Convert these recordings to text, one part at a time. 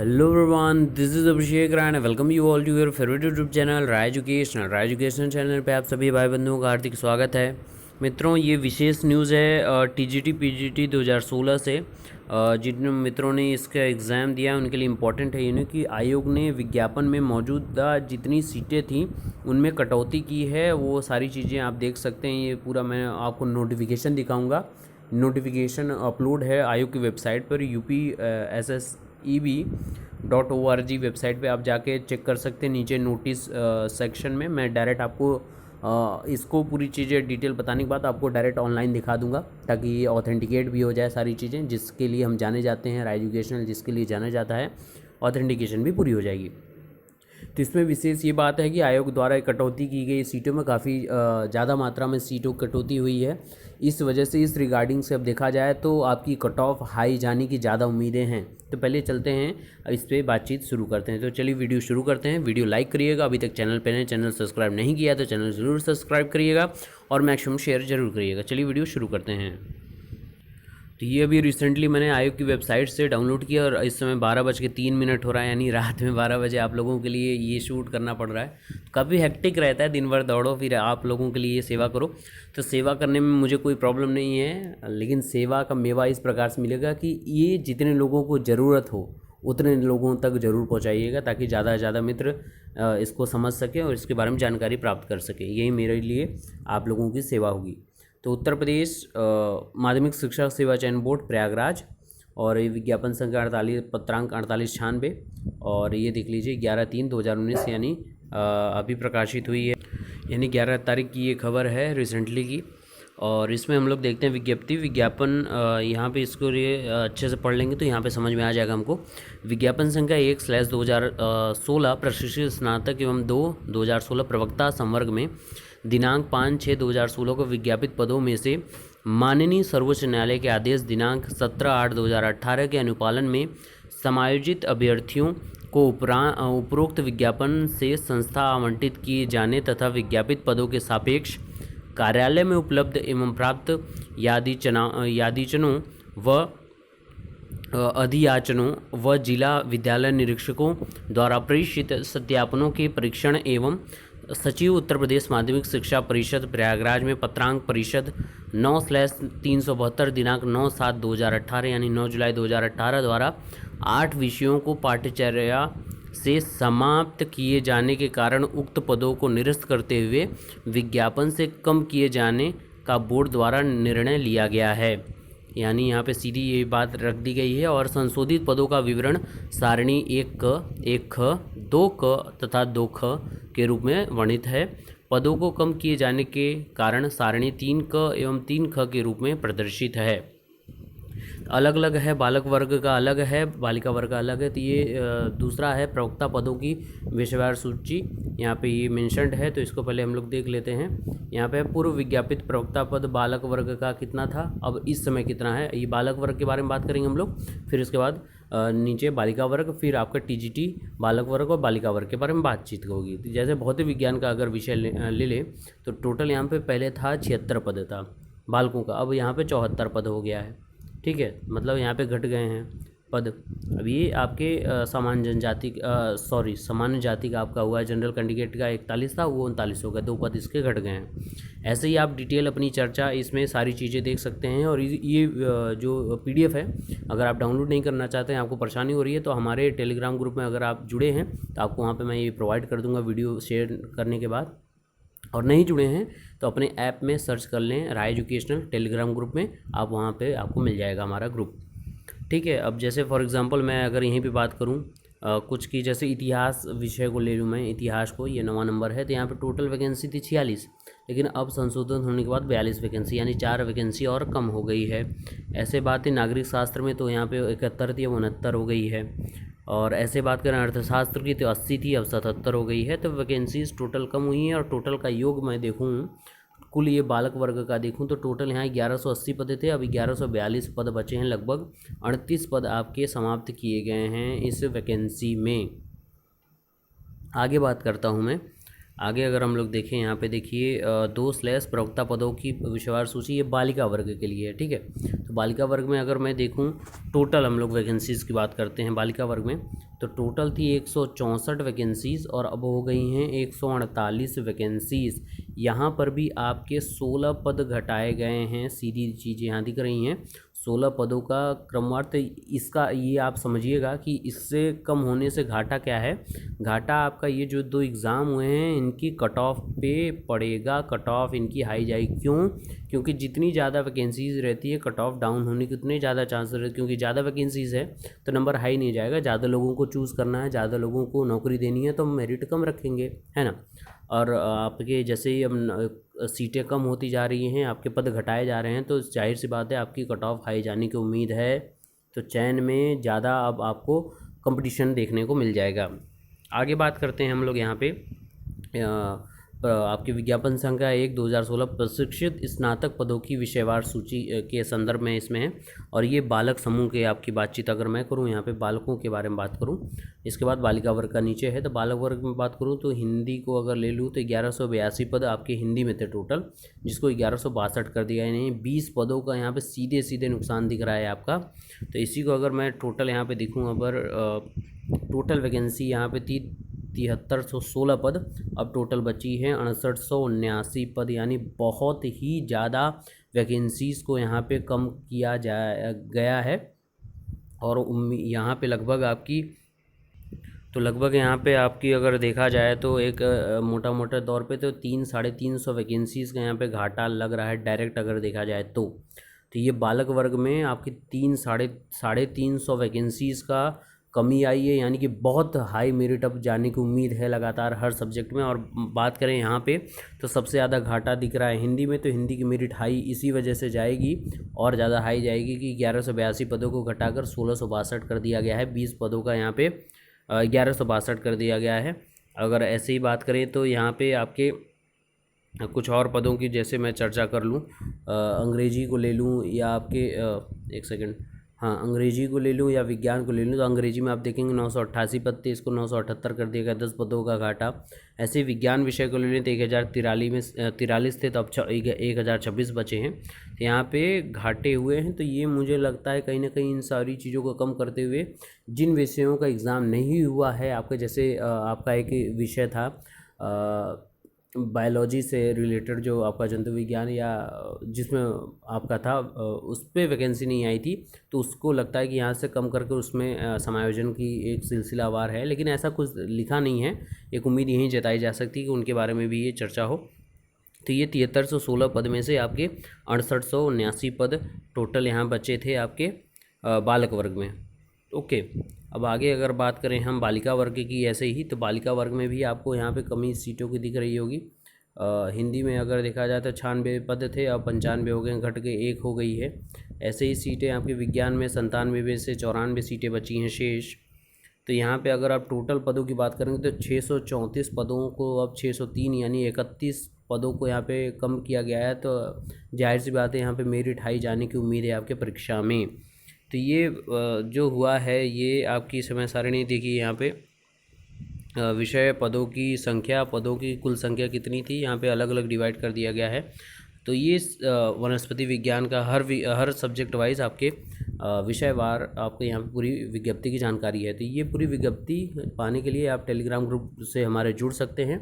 Hello everyone, this is Abhishek Rai, welcome you all to your favourite YouTube channel Rai educational channel पे आप सभी भाई बंधुओं का हार्दिक स्वागत है। मित्रों, ये विशेष न्यूज़ है टीजीटी पीजीटी 2016 से। जिन मित्रों ने इसका एग्ज़ाम दिया उनके लिए इम्पॉर्टेंट है यानी कि आयोग ने विज्ञापन में मौजूदा जितनी सीटें थी उनमें कटौती की है। वो सारी चीज़ें आप देख सकते हैं। ये पूरा मैं आपको नोटिफिकेशन दिखाऊँगा। नोटिफिकेशन अपलोड है आयोग की वेबसाइट पर UPSSEB.org वेबसाइट पे आप जाके चेक कर सकते हैं। नीचे नोटिस सेक्शन में मैं डायरेक्ट आपको इसको पूरी चीज़ें डिटेल बताने के बाद आपको डायरेक्ट ऑनलाइन दिखा दूंगा ताकि ये ऑथेंटिकेट भी हो जाए सारी चीज़ें, जिसके लिए हम जाने जाते हैं राय एजुकेशनल, जिसके लिए जाना जाता है, ऑथेंटिकेशन भी पूरी हो जाएगी। तो इसमें विशेष ये बात है कि आयोग द्वारा कटौती की गई सीटों में काफ़ी ज़्यादा मात्रा में सीटों की कटौती हुई है। इस वजह से इस रिगार्डिंग से अब देखा जाए तो आपकी कट ऑफ हाई जाने की ज़्यादा उम्मीदें हैं। तो पहले चलते हैं इस पर बातचीत शुरू करते हैं। तो चलिए वीडियो शुरू करते हैं। वीडियो लाइक करिएगा, अभी तक चैनल पर चैनल सब्सक्राइब नहीं किया तो चैनल ज़रूर सब्सक्राइब करिएगा और मैक्सिमम शेयर ज़रूर करिएगा। चलिए वीडियो शुरू करते हैं। तो ये अभी रिसेंटली मैंने आयोग की वेबसाइट से डाउनलोड किया और इस समय 12:03 हो रहा है, यानी रात में 12 बजे आप लोगों के लिए ये शूट करना पड़ रहा है। काफ़ी हेक्टिक रहता है, दिन भर दौड़ो फिर आप लोगों के लिए ये सेवा करो। तो सेवा करने में मुझे कोई प्रॉब्लम नहीं है, लेकिन सेवा का मेवा इस प्रकार से मिलेगा कि ये जितने लोगों को ज़रूरत हो उतने लोगों तक ज़रूर पहुँचाइएगा ताकि ज़्यादा से ज़्यादा मित्र इसको समझ सकें और इसके बारे में जानकारी प्राप्त कर सकें। यही मेरे लिए आप लोगों की सेवा होगी। तो उत्तर प्रदेश माध्यमिक शिक्षा सेवा चयन बोर्ड प्रयागराज और ये विज्ञापन संख्या 48 पत्रांक 4896 और ये देख लीजिए 11/3/2019 यानी अभी प्रकाशित हुई है, यानी 11 तारीख की ये खबर है रिसेंटली की। और इसमें हम लोग देखते हैं विज्ञापन यहाँ पे इसको लिए अच्छे से पढ़ लेंगे तो यहाँ पे समझ में आ जाएगा हमको। विज्ञापन संख्या 1/2016 प्रशिक्षित स्नातक एवं 2/2016 प्रवक्ता संवर्ग में दिनांक 5/6/2016 को विज्ञापित पदों में से माननीय सर्वोच्च न्यायालय के आदेश दिनांक 17/8/2018 के अनुपालन में समायोजित अभ्यर्थियों को उपरोक्त विज्ञापन से संस्था आवंटित किए जाने तथा विज्ञापित पदों के सापेक्ष कार्यालय में उपलब्ध एवं प्राप्त यादीचनों व अधियाचनों व जिला विद्यालय निरीक्षकों द्वारा प्रेषित सत्यापनों के परीक्षण एवं सचिव उत्तर प्रदेश माध्यमिक शिक्षा परिषद प्रयागराज में पत्रांक परिषद 9/372 दिनांक 9/7/2018 यानी 9 जुलाई 2018 द्वारा 8 विषयों को पाठ्यचर्या से समाप्त किए जाने के कारण उक्त पदों को निरस्त करते हुए विज्ञापन से कम किए जाने का बोर्ड द्वारा निर्णय लिया गया है। यानी यहाँ पे सीधी ये बात रख दी गई है। और संशोधित पदों का विवरण सारणी 1क, 1ख, 2क तथा 2ख के रूप में वर्णित है। पदों को कम किए जाने के कारण सारणी 3क एवं 3ख के रूप में प्रदर्शित है। अलग अलग है, बालक वर्ग का अलग है, बालिका वर्ग का अलग है। तो ये दूसरा है प्रवक्ता पदों की विषयवार सूची, यहाँ पे ये मेंशन्ड है। तो इसको पहले हम लोग देख लेते हैं। यहाँ पे पूर्व विज्ञापित प्रवक्ता पद बालक वर्ग का कितना था, अब इस समय कितना है। ये बालक वर्ग के बारे में बात करेंगे हम लोग, फिर उसके बाद नीचे बालिका वर्ग, फिर आपका टीजीटी बालक वर्ग और बालिका वर्ग के बारे में बातचीत होगी। तो जैसे भौतिक विज्ञान का अगर विषय ले लें तो टोटल यहाँ पे पहले था 76 पद था बालकों का, अब यहाँ पे 74 पद हो गया है। ठीक है, मतलब यहाँ पे घट गए हैं पद। अब ये आपके सामान्य जाति का आपका हुआ है। जनरल कैंडिडेट का 41 था, वो 39 हो गया, 2 पद इसके घट गए हैं। ऐसे ही आप डिटेल अपनी चर्चा इसमें सारी चीज़ें देख सकते हैं। और ये जो PDF है, अगर आप डाउनलोड नहीं करना चाहते हैं, आपको परेशानी हो रही है, तो हमारे टेलीग्राम ग्रुप में अगर आप जुड़े हैं तो आपको वहाँ पर मैं ये प्रोवाइड कर दूँगा वीडियो शेयर करने के बाद। और नहीं जुड़े हैं तो अपने ऐप में सर्च कर लें राय एजुकेशनल टेलीग्राम ग्रुप में, आप वहाँ पे आपको मिल जाएगा हमारा ग्रुप। ठीक है, अब जैसे फॉर एग्जांपल मैं अगर यहीं पे बात करूँ कुछ की, जैसे इतिहास विषय को ले लूँ मैं, इतिहास को, ये 9वां नंबर है। तो यहाँ पे टोटल वैकेंसी थी 46, लेकिन अब संशोधन होने के बाद 42 वैकेंसी, यानी 4 वैकेंसी और कम हो गई है। ऐसे बात है नागरिक शास्त्र में, तो यहाँ पे 71 थी, 69 हो गई है। और ऐसे बात करें अर्थशास्त्र की तो 80 थी, अब 77 हो गई है। तो वैकेंसीज टोटल कम हुई हैं। और टोटल का योग मैं देखूँ, कुल ये बालक वर्ग का देखूं तो टोटल यहाँ 1180 पद थे, अभी 1142 पद बचे हैं। लगभग 38 पद आपके समाप्त किए गए हैं इस वैकेंसी में। आगे बात करता हूँ मैं। आगे अगर हम लोग देखें यहाँ पे देखिए 2 प्रवक्ता पदों की विषयवार सूची, ये बालिका वर्ग के लिए है, ठीक है। तो बालिका वर्ग में अगर मैं देखूँ टोटल हम लोग वैकेंसीज़ की बात करते हैं बालिका वर्ग में, तो टोटल थी 164 वैकेंसीज़ और अब हो गई हैं 148 वैकेंसीज़। यहाँ पर भी आपके 16 पद घटाए गए हैं, सीधी चीज़ें यहाँ दिख रही हैं। 16 पदों का क्रमवार, तो इसका ये आप समझिएगा कि इससे कम होने से घाटा क्या है। घाटा आपका ये जो 2 एग्ज़ाम हुए हैं इनकी कट ऑफ पे पड़ेगा, कट ऑफ इनकी हाई जाएगी। क्यों? क्योंकि जितनी ज़्यादा वैकेंसीज़ रहती है कट ऑफ डाउन होने के उतने ज़्यादा चांस रहते हैं, क्योंकि ज़्यादा वैकेंसीज़ है तो नंबर हाई नहीं जाएगा। ज़्यादा लोगों को चूज़ करना है, ज़्यादा लोगों को नौकरी देनी है तो हम मेरिट कम रखेंगे, है ना। और आपके जैसे ही अब सीटें कम होती जा रही हैं, आपके पद घटाए जा रहे हैं, तो जाहिर सी बात है आपकी कट ऑफ हाई जाने की उम्मीद है। तो चयन में ज़्यादा अब आपको कंपटीशन देखने को मिल जाएगा। आगे बात करते हैं हम लोग यहाँ पे आपके विज्ञापन संख्या 1 2016 प्रशिक्षित स्नातक पदों की विषयवार सूची के संदर्भ में इसमें है। और ये बालक समूह के आपकी बातचीत अगर मैं करूँ यहाँ पे बालकों के बारे में बात करूँ, इसके बाद बालिका वर्ग का नीचे है। तो बालक वर्ग में बात करूँ तो हिंदी को अगर ले लूँ तो 1182 पद आपके हिंदी में थे टोटल, जिसको 1162 कर दिया है। नहीं 20 पदों का यहाँ पर सीधे सीधे नुकसान दिख रहा है आपका। तो इसी को अगर मैं टोटल यहाँ पर देखूँ, अगर टोटल वैकेंसी यहाँ पे 7316 पद, अब टोटल बची है 6879 पद, यानी बहुत ही ज़्यादा वैकेंसीज़ को यहाँ पे कम किया गया है। और यहाँ पे लगभग यहाँ पे आपकी अगर देखा जाए तो एक मोटा मोटा तौर पे तो 300-350 वैकेंसीज़ का यहाँ पे घाटा लग रहा है डायरेक्ट अगर देखा जाए तो ये बालक वर्ग में आपकी 300-350 वैकेंसीज़ का कमी आई है, यानी कि बहुत हाई मेरिट अब जाने की उम्मीद है लगातार हर सब्जेक्ट में। और बात करें यहाँ पे तो सबसे ज़्यादा घाटा दिख रहा है हिंदी में, तो हिंदी की मेरिट हाई इसी वजह से जाएगी और ज़्यादा हाई जाएगी कि 1182 पदों को घटाकर 1662 कर दिया गया है। 20 पदों का यहाँ पे 1162 कर दिया गया है। अगर ऐसे ही बात करें तो यहाँ पे आपके कुछ और पदों की जैसे मैं चर्चा कर लूँ, अंग्रेजी को ले लूँ या आपके एक सेकंड, हाँ अंग्रेजी को ले लूँ या विज्ञान को ले लूँ, तो अंग्रेजी में आप देखेंगे 988 पद थे, इसको 978 कर दिया गया, 10 पदों का घाटा। ऐसे विज्ञान विषय को ले लें तो 1043 थे, तो अब 1026 बचे हैं। तो यहाँ पे घाटे हुए हैं। तो ये मुझे लगता है कहीं ना कहीं इन सारी चीज़ों को कम करते हुए जिन विषयों का एग्ज़ाम नहीं हुआ है आपका, जैसे आपका एक विषय था बायोलॉजी से रिलेटेड जो आपका जंतु विज्ञान या जिसमें आपका था उस पर वैकेंसी नहीं आई थी, तो उसको लगता है कि यहाँ से कम करके उसमें समायोजन की एक सिलसिलावार है, लेकिन ऐसा कुछ लिखा नहीं है। एक उम्मीद यहीं जताई जा सकती है कि उनके बारे में भी ये चर्चा हो। तो ये 7316 पद में से आपके 6879 पद टोटल यहाँ बचे थे आपके बालक वर्ग में। ओके, अब आगे अगर बात करें हम बालिका वर्ग की ऐसे ही, तो बालिका वर्ग में भी आपको यहाँ पे कमी सीटों की दिख रही होगी। हिंदी में अगर देखा जाए तो 96 पद थे, अब 95 हो गए, घट के 1 हो गई है। ऐसे ही सीटें आपके विज्ञान में 97 में से 94 सीटें बची हैं शेष। तो यहाँ पे अगर आप टोटल पदों की बात करेंगे तो 634 पदों को अब 603 यानी 31 पदों को यहाँ पे कम किया गया है। तो जाहिर सी बात है यहाँ पे मेरिट हाई जाने की उम्मीद है आपके परीक्षा में। तो ये जो हुआ है ये आपकी समय सारणी देखिए, यहाँ पे विषय पदों की संख्या, पदों की कुल संख्या कितनी थी यहाँ पे अलग अलग डिवाइड कर दिया गया है। तो ये वनस्पति विज्ञान का हर सब्जेक्ट वाइज आपके विषयवार आपको यहाँ पे पूरी विज्ञप्ति की जानकारी है। तो ये पूरी विज्ञप्ति पाने के लिए आप टेलीग्राम ग्रुप से हमारे जुड़ सकते हैं।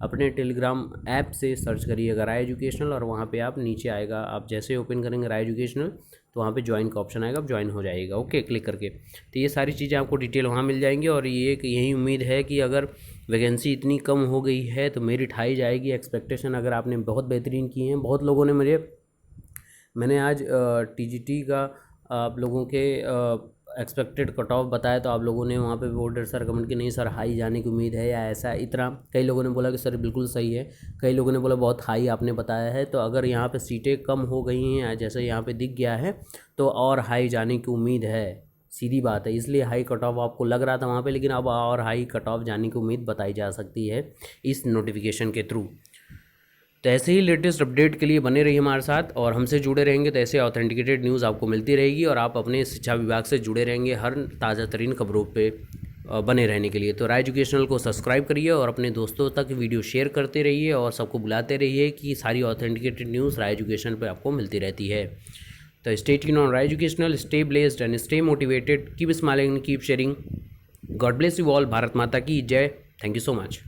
अपने टेलीग्राम ऐप से सर्च करिएगा राय एजुकेशनल और वहाँ पे आप नीचे आएगा, आप जैसे ओपन करेंगे राय एजुकेशनल तो वहाँ पे ज्वाइन का ऑप्शन आएगा, आप ज्वाइन हो जाइएगा ओके क्लिक करके। तो ये सारी चीज़ें आपको डिटेल वहाँ मिल जाएंगी। और ये यही उम्मीद है कि अगर वैकेंसी इतनी कम हो गई है तो मेरिट हाई जाएगी। एक्सपेक्टेशन अगर आपने बहुत बेहतरीन की हैं, बहुत लोगों ने मैंने आज टीजीटी का आप लोगों के एक्सपेक्टेड कट ऑफ बताया, तो आप लोगों ने वहाँ पे वोटर सर कमेंट कि नहीं सर हाई जाने की उम्मीद है या ऐसा इतना। कई लोगों ने बोला कि सर बिल्कुल सही है, कई लोगों ने बोला बहुत हाई आपने बताया है। तो अगर यहाँ पे सीटें कम हो गई हैं जैसे यहाँ पे दिख गया है तो और हाई जाने की उम्मीद है, सीधी बात है। इसलिए हाई कट ऑफ आपको लग रहा था वहाँ पे, लेकिन अब और हाई कट ऑफ जाने की उम्मीद बताई जा सकती है इस नोटिफिकेशन के थ्रू। तो ऐसे ही लेटेस्ट अपडेट के लिए बने रहिए हमारे साथ और हमसे जुड़े रहेंगे, तो ऐसे ऑथेंटिकेटेड न्यूज़ आपको मिलती रहेगी और आप अपने शिक्षा विभाग से जुड़े रहेंगे हर ताज़ा तरीन खबरों पे। बने रहने के लिए। तो राय एजुकेशनल को सब्सक्राइब करिए और अपने दोस्तों तक वीडियो शेयर करते रहिए और सबको बुलाते रहिए कि सारी ऑथेंटिकेटेड न्यूज़ राय एजुकेशन पे आपको मिलती रहती है। तो stay tuned on Rai educational, stay blessed and stay motivated, keep smiling, keep sharing. God bless you all. Bharat Mata की जय। Thank you so much.